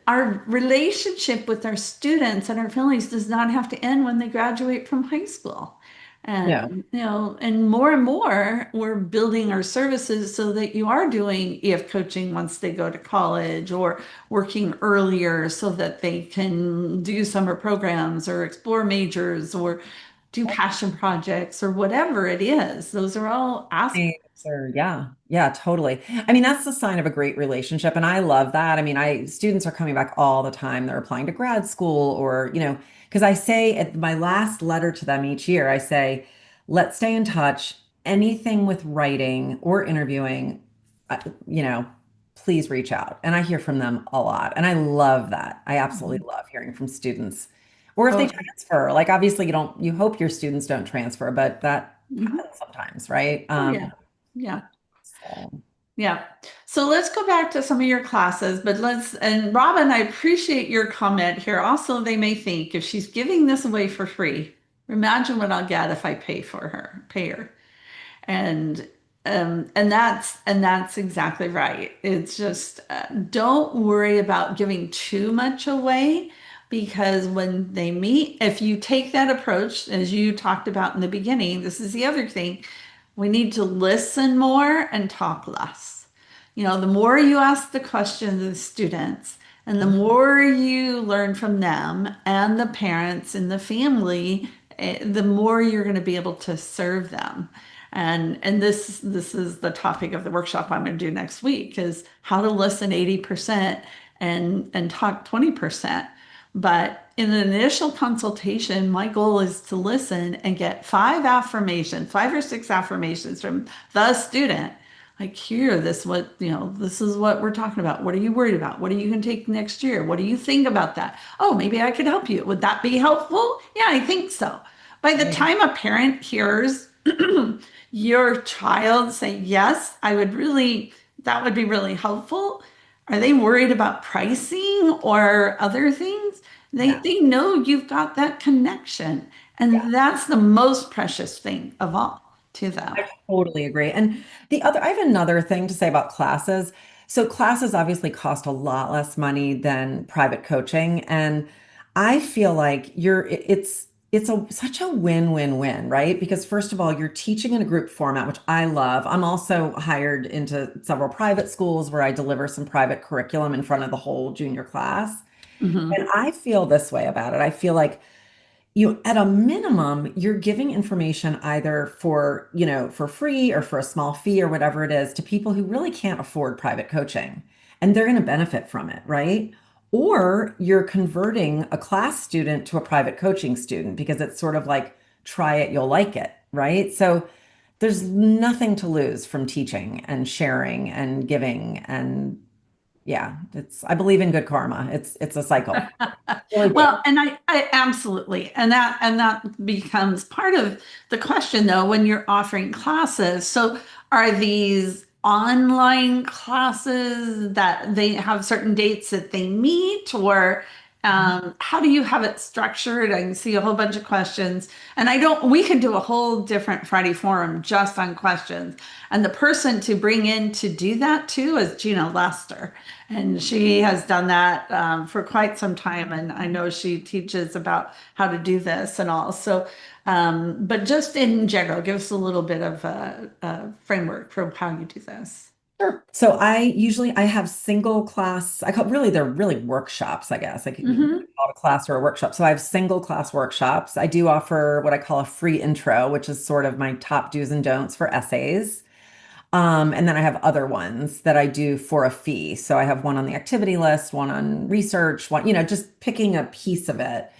our relationship with our students and our families does not have to end when they graduate from high school. Yeah. And more, we're building our services so that you are doing EF coaching once they go to college or working earlier so that they can do summer programs or explore majors or do passion projects or whatever it is. Those are all aspects. Or yeah, yeah, totally. I mean, that's the sign of a great relationship. And I love that. I mean, students are coming back all the time. They're applying to grad school or, because I say at my last letter to them each year, I say, let's stay in touch. Anything with writing or interviewing, uh, you know, please reach out. And I hear from them a lot. And I love that. I absolutely love hearing from students. Or if they Oh, transfer, like obviously you hope your students don't transfer, but that mhm. happens sometimes, right? Oh yeah. Yeah. So Yeah. So let's go back to some of your classes, but and Robin, I appreciate your comment here. Also, they may think if she's giving this away for free, imagine what I'll get if I pay her. And that's exactly right. It's just don't worry about giving too much away because when they meet, if you take that approach, as you talked about in the beginning, this is the other thing. We need to listen more and talk less. You know, the more you ask the questions of the students and the more you learn from them and the parents and the family, the more you're going to be able to serve them. And this is the topic of the workshop I'm going to do next week is how to listen 80% and talk 20%. But in an initial consultation, my goal is to listen and get five or six affirmations from the student. Like, here, this is what we're talking about. What are you worried about? What are you going to take next year? What do you think about that? Oh, maybe I could help you. Would that be helpful? Yeah, I think so. By the right. time a parent hears your child say, yes, that would be really helpful. Are they worried about pricing or other things? Yeah. They know you've got that connection. Yeah. And that's the most precious thing of all to them. I totally agree. And I have another thing to say about classes. So classes obviously cost a lot less money than private coaching. And I feel like it's such a win-win-win, right? Because first of all, you're teaching in a group format, which I love. I'm also hired into several private schools where I deliver some private curriculum in front of the whole junior class. Mhm. And I feel this way about it. I feel like at a minimum, you're giving information either for free or for a small fee or whatever it is to people who really can't afford private coaching. And they're going to benefit from it, right? Or you're converting a class student to a private coaching student because it's sort of like, try it, you'll like it, right? So there's nothing to lose from teaching and sharing and giving. And yeah, I believe in good karma. It's a cycle. Really do. Well, and I absolutely, and that becomes part of the question though when you're offering classes. So are these online classes that they have certain dates that they meet, or how do you have it structured? I can see a whole bunch of questions, and we could do a whole different Friday forum just on questions. And the person to bring in to do that too is Gina Lester. And she has done that for quite some time. And I know she teaches about how to do this and all. So, but just in general, give us a little bit of a framework for how you do this. Sure. So I have single class, they're really workshops, I guess. Like you Hmm. call it a class or a workshop. So I have single class workshops. I do offer what I call a free intro, which is sort of my top do's and don'ts for essays. And then I have other ones that I do for a fee. So I have one on the activity list, one on research, one, just picking a piece of it.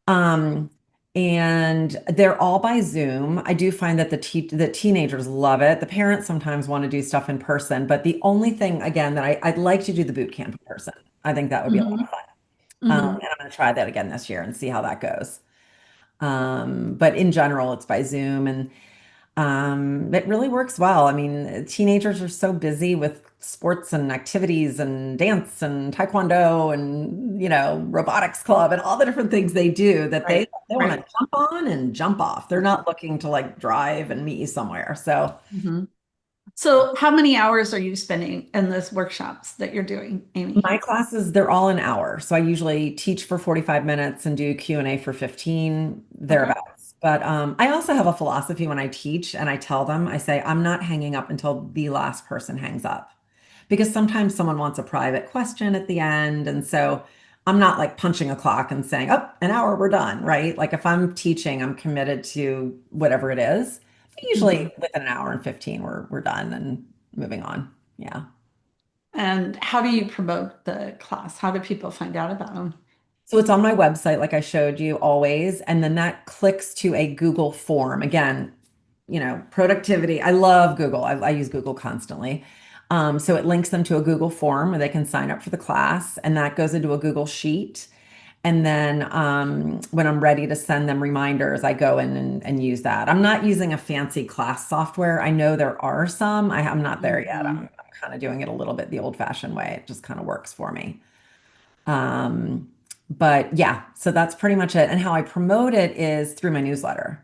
Um, and they're all by Zoom. I do find that the teenagers love it. The parents sometimes want to do stuff in person, but the only thing, again, that I'd like to do the boot camp in person. I think that would be a lot Hmm. of fun. Hmm. And I'm going to try that again this year and see how that goes. But in general, it's by Zoom, and it really works well. I mean, teenagers are so busy with sports and activities and dance and taekwondo and, robotics club and all the different things they do that they Right, they want right. to jump on and jump off. They're not looking to like drive and meet you somewhere. So Hmm. So, how many hours are you spending in those workshops that you're doing, Amy? my classes, they're all an hour. So I usually teach for 45 minutes and do Q&A for 15, Okay. thereabouts. But I also have a philosophy when I teach and I tell them, I say, I'm not hanging up until the last person hangs up. Because sometimes someone wants a private question at the end. And so I'm not like punching a clock and saying, oh, an hour, we're done, right? Like if I'm teaching, I'm committed to whatever it is. Usually Mhm. within an hour and 15, we're done and moving on. Yeah. And how do you promote the class? How do people find out about them? So it's on my website, like I showed you always, and then that clicks to a Google form. Again, productivity. I love Google. I use Google constantly. So it links them to a Google form where they can sign up for the class, and that goes into a Google sheet. And then when I'm ready to send them reminders, I go in and use that. I'm not using a fancy class software. I know there are some. I'm not there yet. I'm, Mhm. I'm kind of doing it a little bit the old-fashioned way. It just kind of works for me. Um, but yeah, so that's pretty much it. And how I promote it is through my newsletter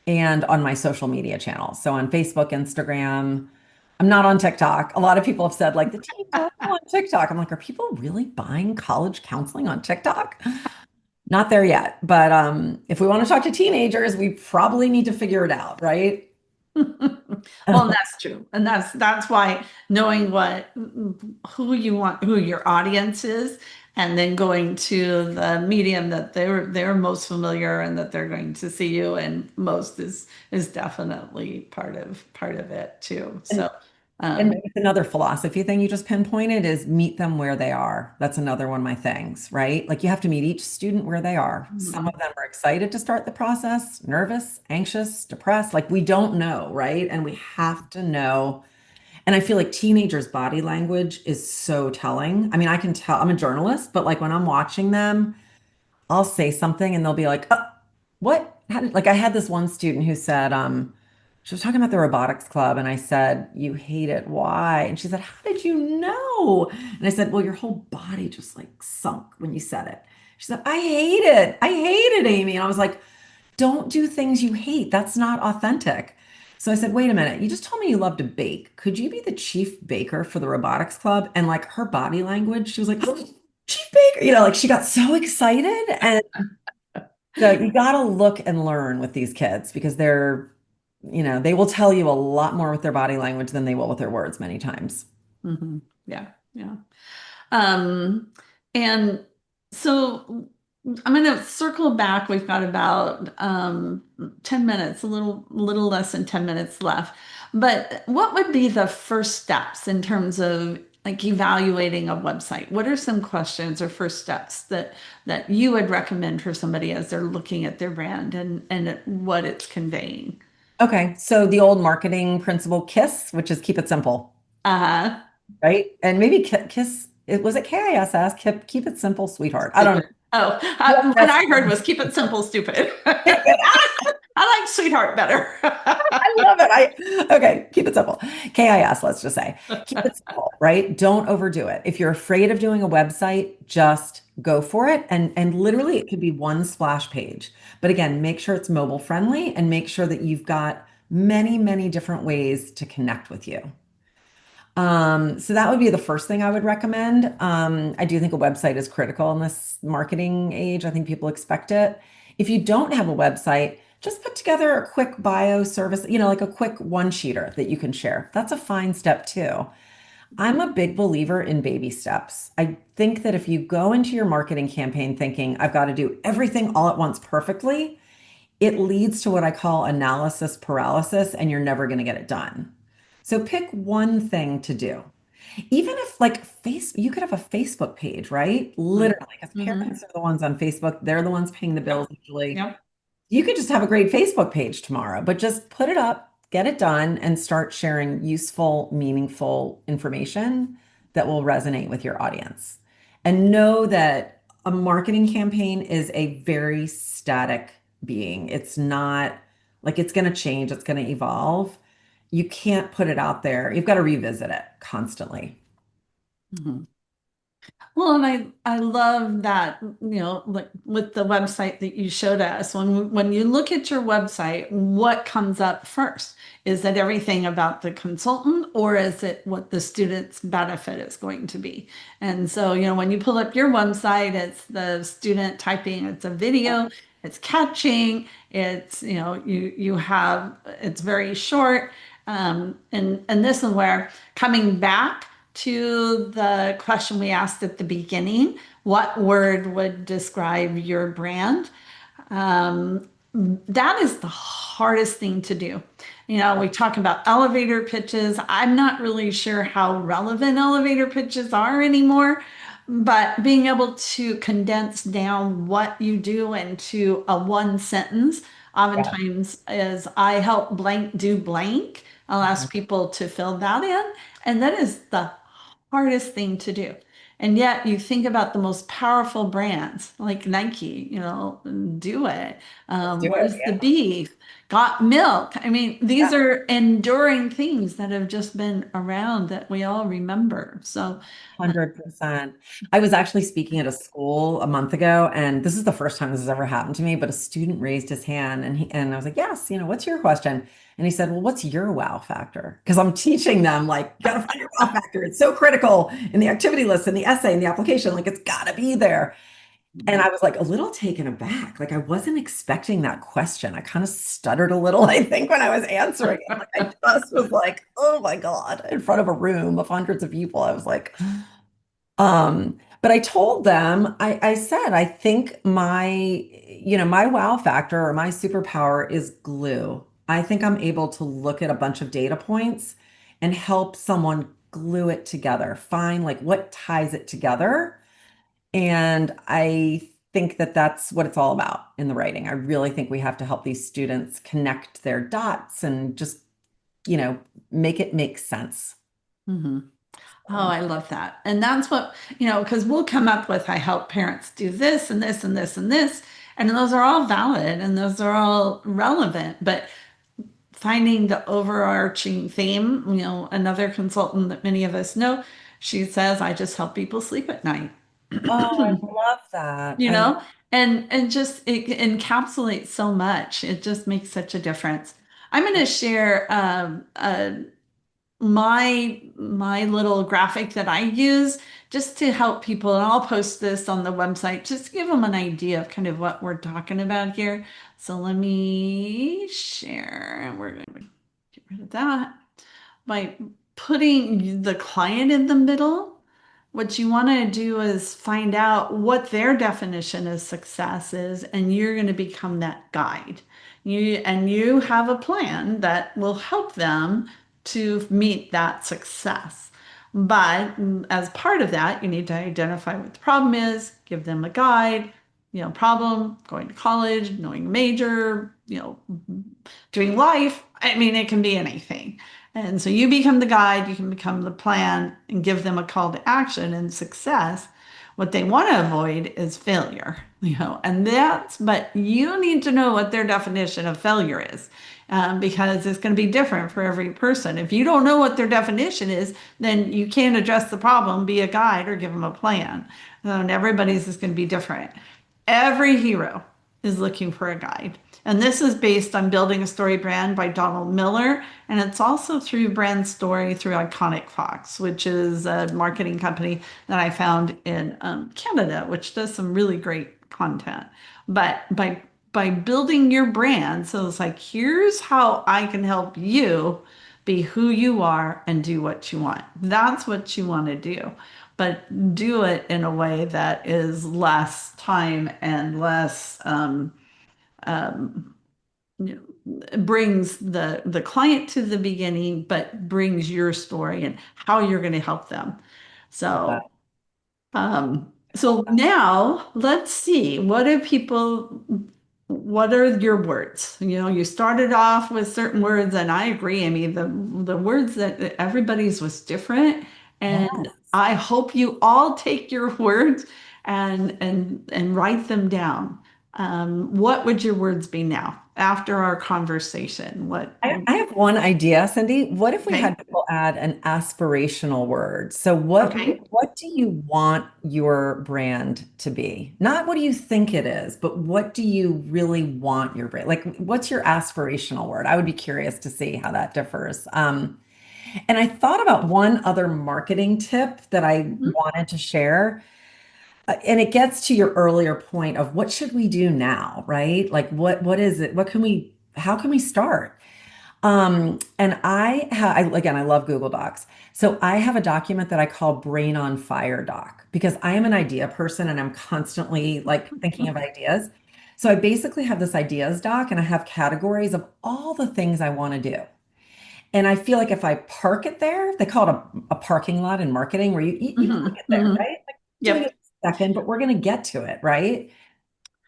and on my social media channels. So on Facebook, Instagram. I'm not on TikTok. A lot of people have said, like, the teens are all on TikTok. I'm like, are people really buying college counseling on TikTok? Not there yet. But if we want to talk to teenagers, we probably need to figure it out, right? Well, that's true. And that's why knowing who you want, who your audience is, and then going to the medium that they're most familiar and that they're going to see you and most is definitely part of it too. And So And um maybe it's another philosophy thing you just pinpointed is meet them where they are. That's another one of my things, right? Like you have to meet each student where they are. Some of mhm, them are excited to start the process, nervous, anxious, depressed. Like we don't know, right? And we have to know. And I feel like teenagers' body language is so telling. I mean, I can tell I'm a journalist, but like when I'm watching them, I'll say something and they'll be like, what? Like I had this one student who said, she was talking about the robotics club, and I said, you hate it. Why? And she said, how did you know? And I said, well, your whole body just like sunk when you said it. She said, I hate it. I hate it, Amy. And I was like, don't do things you hate. That's not authentic. So I said, wait a minute. You just told me you love to bake. Could you be the chief baker for the robotics club? And like her body language, she was like, oh, chief baker, like she got so excited. And so you got to look and learn with these kids because they will tell you a lot more with their body language than they will with their words many times. mhm, yeah, yeah. Um, and so I'm going to circle back. We've got about 10 minutes, a little less than 10 minutes left. But what would be the first steps in terms of like evaluating a website? What are some questions or first steps that you would recommend for somebody as they're looking at their brand and what it's conveying? Okay, so the old marketing principle KISS, which is keep it simple, Uh, right? And maybe KISS, was it KISS? Keep it simple, sweetheart. I don't know. Stupid. Oh, what Yes. I heard was keep it simple, stupid. I like sweetheart better. I love it. Okay, keep it simple. KIS, let's just say. Keep it simple, right? Don't overdo it. If you're afraid of doing a website, just go for it. And literally it could be one splash page. But again, make sure it's mobile friendly and make sure that you've got many, many different ways to connect with you. So that would be the first thing I would recommend. I do think a website is critical in this marketing age. I think people expect it. If you don't have a website, just put together a quick bio service, like a quick one-sheeter that you can share. That's a fine step too. I'm a big believer in baby steps. I think that if you go into your marketing campaign thinking, I've got to do everything all at once perfectly, it leads to what I call analysis paralysis, and you're never going to get it done. So pick one thing to do. Even if like you could have a Facebook page, right? Literally, because Mm-hmm. parents are the ones on Facebook. They're the ones paying the bills Yep. usually. Yep. You could just have a great Facebook page tomorrow, but just put it up, get it done, and start sharing useful, meaningful information that will resonate with your audience. And know that a marketing campaign is a very static being. It's not like it's going to change, it's going to evolve. You can't put it out there. You've got to revisit it constantly. Mhm. Well, and I love that, like with the website that you showed us, when you look at your website, what comes up first? Is it everything about the consultant or is it what the student's benefit is going to be? And so, when you pull up your website, it's the student typing, it's a video, it's catching, it's, you have, it's very short. And this is where coming back to the question we asked at the beginning, what word would describe your brand? Um, that is the hardest thing to do. We talk about elevator pitches. I'm not really sure how relevant elevator pitches are anymore, but being able to condense down what you do into a one sentence, Yeah. oftentimes is I help blank do blank. I'll ask people to fill that in, and that is the hardest thing to do. And yet you think about the most powerful brands like Nike, do it. Let's do it. Where's the beef? Got milk. I mean, these Yeah. are enduring things that have just been around that we all remember. So, 100%. I was actually speaking at a school a month ago, and this is the first time this has ever happened to me, but a student raised his hand and I was like, yes, what's your question? And he said, well, what's your wow factor? Because I'm teaching them like, you gotta find your wow factor. It's so critical in the activity list, in the essay, in the application, like it's gotta be there. And I was like a little taken aback. Like I wasn't expecting that question. I kind of stuttered a little, I think, when I was answering it. Like I just was like, oh my God, in front of a room of hundreds of people. I was like, but I told them, I said, I think my wow factor or my superpower is glue. I think I'm able to look at a bunch of data points and help someone glue it together, find like what ties it together. And I think that that's what it's all about in the writing. I really think we have to help these students connect their dots and just, you know, make it make sense. mhm. Oh, So, I love that. And that's what, because we'll come up with, I help parents do this and this and this and this. And those are all valid and those are all relevant. But finding the overarching theme, another consultant that many of us know, she says, I just help people sleep at night. oh, I love that. you I love know and just it encapsulates so much. It just makes such a difference. I'm going to share my little graphic that I use just to help people, and I'll post this on the website just to give them an idea of kind of what we're talking about here. So let me share, and we're going to get rid of that by putting the client in the middle. What you want to do is find out what their definition of success is, and you're going to become that guide. You have a plan that will help them to meet that success. But as part of that, you need to identify what the problem is, give them a guide, problem, going to college, knowing a major, doing life. I mean, it can be anything. And so you become the guide, you can become the plan and give them a call to action and success. What they want to avoid is failure, but you need to know what their definition of failure is, because it's going to be different for every person. If you don't know what their definition is, then you can't address the problem, be a guide, or give them a plan. And everybody's is going to be different. Every hero is looking for a guide. And this is based on Building a Story Brand by Donald Miller. And it's also through Brand Story through Iconic Fox, which is a marketing company that I found in Canada, which does some really great content. But by building your brand, so it's like, here's how I can help you be who you are and do what you want. That's what you want to do. But do it in a way that is less time and less brings the client to the beginning, but brings your story and how you're going to help them. love that. So, I love so that. now let's see, what are your words? You started off with certain words, and I agree. I mean, the words that everybody's was different, and Yes. I hope you all take your words and write them down. What would your words be now after our conversation? What? I have one idea, Cindy. What if we Okay. had people add an aspirational word? So what Okay. what do you want your brand to be? Not what do you think it is, but what do you really want your brand? Like, what's your aspirational word? I would be curious to see how that differs. And I thought about one other marketing tip that I Mhm. wanted to share. And it gets to your earlier point of what should we do now, right? Like what is it? What can we, how can we start? And again, I love Google Docs. So I have a document that I call Brain on Fire Doc because I am an idea person and I'm constantly like thinking of ideas. So I basically have this ideas doc and I have categories of all the things I want to do. And I feel like if I park it there, they call it a parking lot in marketing where you park Hmm. it there, Hmm. right? Like doing it Yep. in a second, but we're going to get to it, right?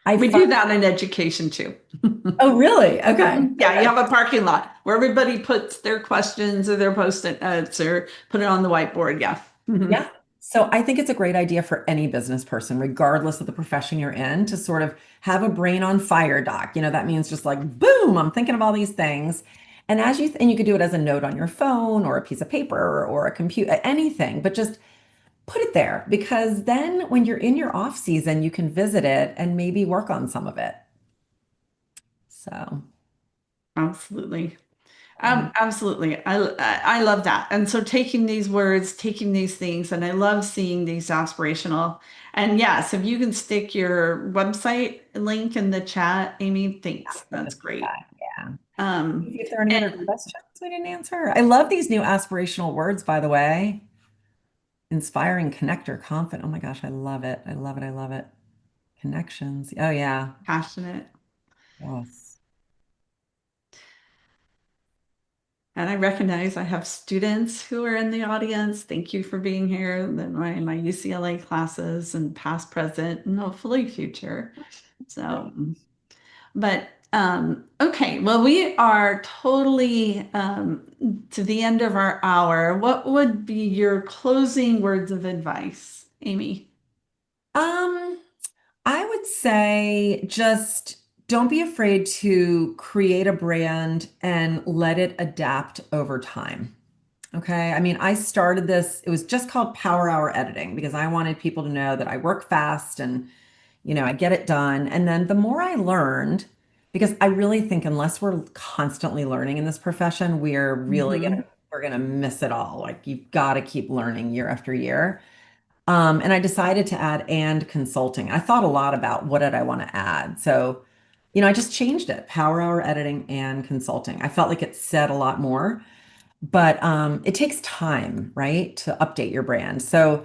I We find, do that in education too. oh, really? Okay. Yeah, you Okay. have a parking lot where everybody puts their questions or their post-it notes or put it on the whiteboard. Yeah. Mhm. Yeah. So I think it's a great idea for any business person, regardless of the profession you're in, to sort of have a brain on fire doc. That means just like, boom, I'm thinking of all these things. And and you could do it as a note on your phone or a piece of paper or a computer, anything, but just put it there because then when you're in your off season, you can visit it and maybe work on some of it. So, Absolutely. um, Absolutely. I love that. And so taking these words, taking these things, and I love seeing these aspirational. And yes, if you can stick your website link in the chat, Amy, thanks. put That's this great. back. Yeah. Um, See if there are any other and questions we didn't answer. I love these new aspirational words, by the way. Inspiring, connector, confident. Oh my gosh, I love it. I love it. I love it. Connections. Oh yeah. passionate. Yes. And I recognize I have students who are in the audience. Thank you for being here. My UCLA classes and past, present, and hopefully future. So, but okay, well, we are totally to the end of our hour. What would be your closing words of advice, Amy? Um, I would say just don't be afraid to create a brand and let it adapt over time. Okay. I mean, I started this, it was just called Power Hour Editing because I wanted people to know that I work fast and I get it done. And then the more I learned, because I really think unless we're constantly learning in this profession, Hmm. we're gonna miss it all. Like you've got to keep learning year after year. And I decided to add and consulting. I thought a lot about what did I want to add. So, I just changed it, Power Hour Editing and Consulting. I felt like it said a lot more, but it takes time, right, to update your brand. So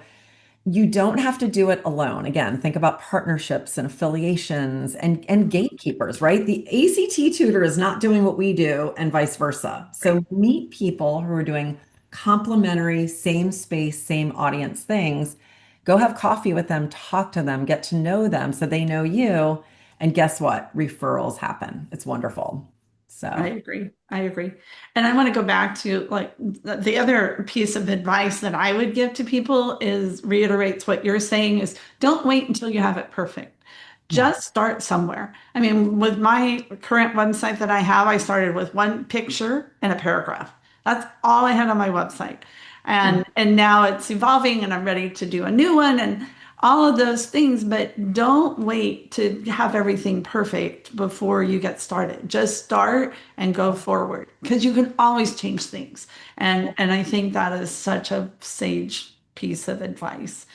you don't have to do it alone. Again, think about partnerships and affiliations and gatekeepers, right? The ACT tutor is not doing what we do and vice versa. Right. So meet people who are doing complementary, same space, same audience things. Go have coffee with them, talk to them, get to know them so they know you. And guess what? Referrals happen. It's wonderful. I So, agree. I agree. And I want to go back to like the other piece of advice that I would give to people is reiterates what you're saying is don't wait until you have it perfect. yeah. Just start somewhere. I mean, with my current website that I have, I started with one picture and a paragraph. That's all I had on my website. And now it's evolving and I'm ready to do a new one and all of those things, but don't wait to have everything perfect before you get started. Just start and go forward because you can always change things. And I think that is such a sage piece of advice.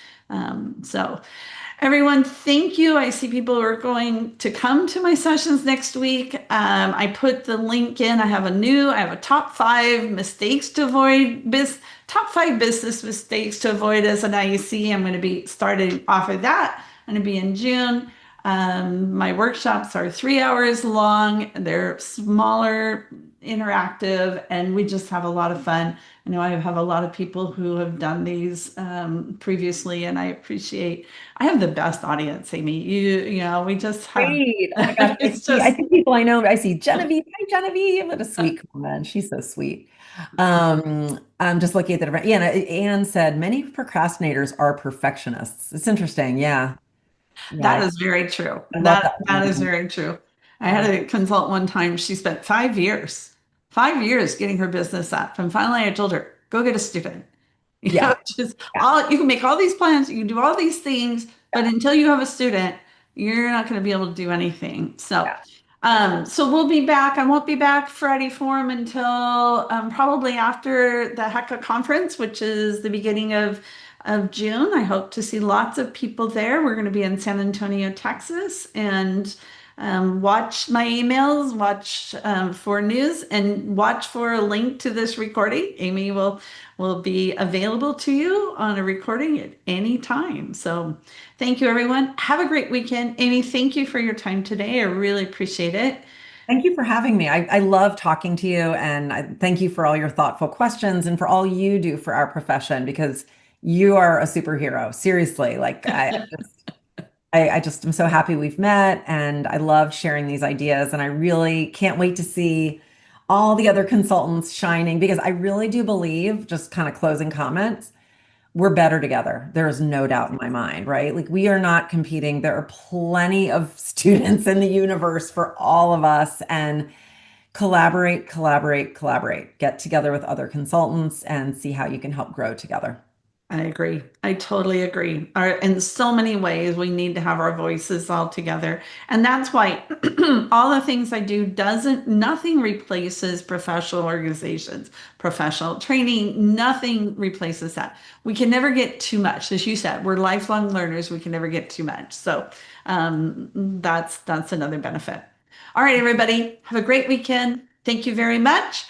So everyone, thank you. I see people are going to come to my sessions next week. I put the link in. I have a top 5 mistakes to avoid, top 5 business mistakes to avoid as an IEC. I'm going to be starting off of that. I'm going to be in June. My workshops are 3 hours long. They're smaller, interactive, and we just have a lot of fun. I know I have a lot of people who have done these previously, and I have the best audience, Amy. We just have, Great. Oh my gosh. it's I just, think people I know, I see Genevieve. Hi, Genevieve. What a sweet comment. She's so sweet. I'm just looking at the different, yeah, and Anne said many procrastinators are perfectionists. It's interesting. Yeah. Yeah. that is very true. I love That is that. very true. I had Yeah. a consult one time. She spent 5 years getting her business up. And finally I told her, go get a student. Yeah. Just Yeah. all you can make all these plans, you can do all these things, but until you have a student, you're not going to be able to do anything. So, Yeah. so we'll be back. I won't be back Friday Forum until probably after the HECA conference, which is the beginning of June. I hope to see lots of people there. We're going to be in San Antonio, Texas, and Watch my emails, watch for news, and watch for a link to this recording. Amy will be available to you on a recording at any time. So thank you, everyone. Have a great weekend. Amy, thank you for your time today. I really appreciate it. Thank you for having me. I love talking to you, and I thank you for all your thoughtful questions and for all you do for our profession because you are a superhero. Seriously, like I just am so happy we've met, and I love sharing these ideas, and I really can't wait to see all the other consultants shining because I really do believe, just kind of closing comments, we're better together. There is no doubt in my mind, right? Like we are not competing. There are plenty of students in the universe for all of us and collaborate, collaborate, collaborate. Get together with other consultants and see how you can help grow together. I agree. I totally agree. In so many ways, we need to have our voices all together. And that's why all the things I do nothing replaces professional organizations, professional training, nothing replaces that. We can never get too much. As you said, we're lifelong learners. We can never get too much. So that's another benefit. All right, everybody, have a great weekend. Thank you very much.